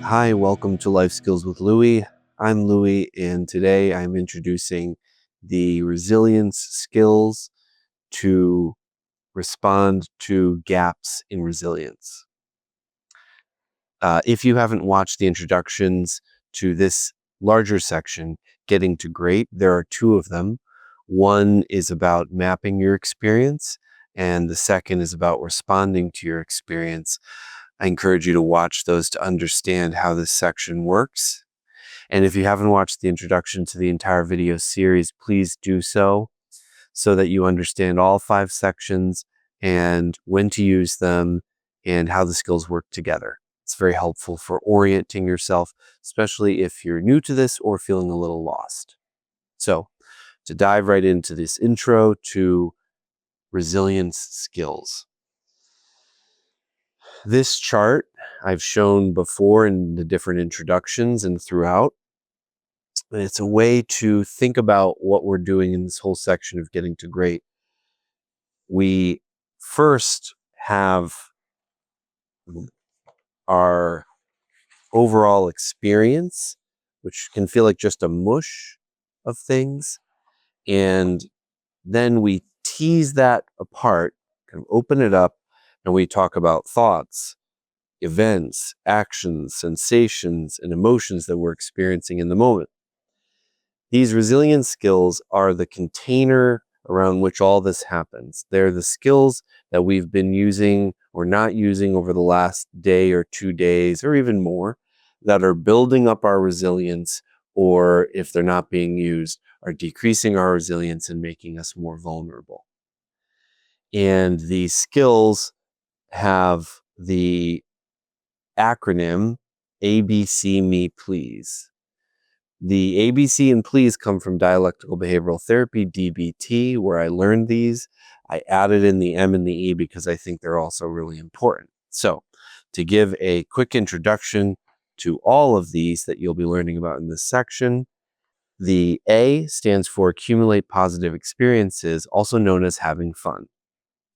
Hi, welcome to Life Skills with Louie. I'm Louie, and today I'm introducing the resilience skills to respond to gaps in resilience. If you haven't watched the introductions to this larger section, Getting to Great, there are two of them. One is about mapping your experience, and the second is about responding to your experience. I encourage you to watch those to understand how this section works. And if you haven't watched the introduction to the entire video series, please do so that you understand all 5 sections and when to use them and how the skills work together. It's very helpful for orienting yourself, especially if you're new to this or feeling a little lost. So, to dive right into this intro to resilience skills. This chart I've shown before in the different introductions and throughout. It's a way to think about what we're doing in this whole section of Getting to Great. We first have our overall experience, which can feel like just a mush of things. And then we tease that apart, kind of open it up, and we talk about thoughts, events, actions, sensations, and emotions that we're experiencing in the moment. These resilience skills are the container around which all this happens. They're the skills that we've been using or not using over the last day or 2 days or even more that are building up our resilience, or if they're not being used, are decreasing our resilience and making us more vulnerable. And these skills have the acronym ABCME PLEASE. The ABC and PLEASE come from dialectical behavioral therapy, DBT, where I learned these. I added in the M and the E because I think they're also really important. So, to give a quick introduction to all of these that you'll be learning about in this section, the A stands for accumulate positive experiences, also known as having fun.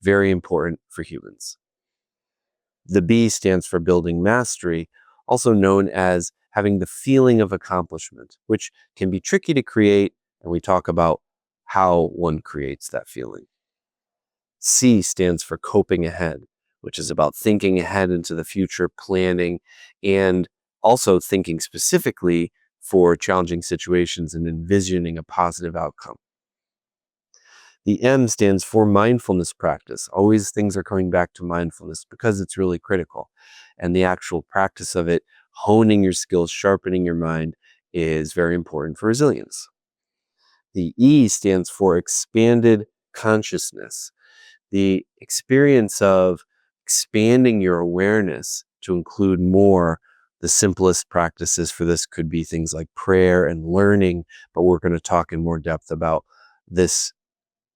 Very important for humans. The B stands for building mastery, also known as having the feeling of accomplishment, which can be tricky to create, and we talk about how one creates that feeling. C stands for coping ahead, which is about thinking ahead into the future, planning, and also thinking specifically for challenging situations and envisioning a positive outcome. The M stands for mindfulness practice. Always things are coming back to mindfulness because it's really critical. And the actual practice of it, honing your skills, sharpening your mind, is very important for resilience. The E stands for expanded consciousness. The experience of expanding your awareness to include more. The simplest practices for this could be things like prayer and learning, but we're going to talk in more depth about this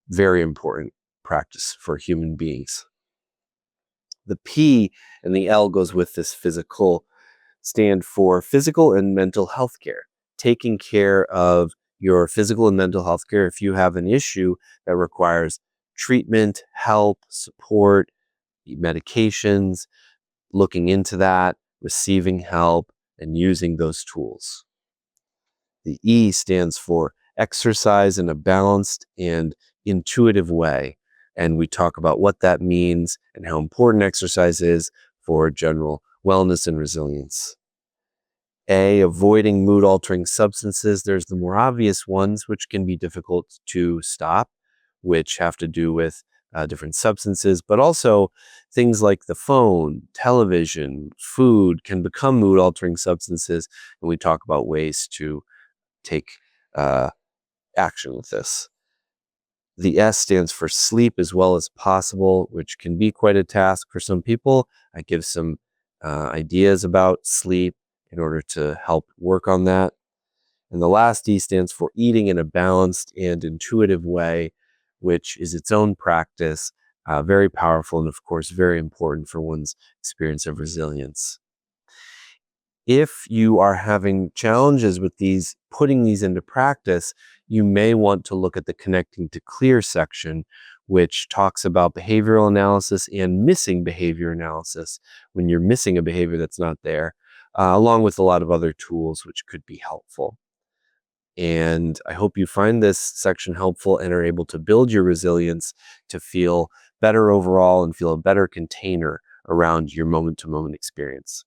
very important practice for human beings. The P and the L goes with this physical, stand for physical and mental health care. Taking care of your physical and mental health care if you have an issue that requires treatment, help, support, medications, looking into that, receiving help, and using those tools. The E stands for exercise in a balanced and intuitive way. And we talk about what that means and how important exercise is for general wellness and resilience. A, avoiding mood-altering substances. There's the more obvious ones, which can be difficult to stop, which have to do with different substances, but also things like the phone, television, food can become mood-altering substances. And we talk about ways to take action with this. The S stands for sleep as well as possible, which can be quite a task for some people. I give some ideas about sleep in order to help work on that. And the last E stands for eating in a balanced and intuitive way, which is its own practice, very powerful and of course very important for one's experience of resilience. If you are having challenges with these, putting these into practice, you may want to look at the Connecting to Clear section, which talks about behavioral analysis and missing behavior analysis. When you're missing a behavior that's not there, along with a lot of other tools which could be helpful. And I hope you find this section helpful and are able to build your resilience to feel better overall and feel a better container around your moment-to-moment experience.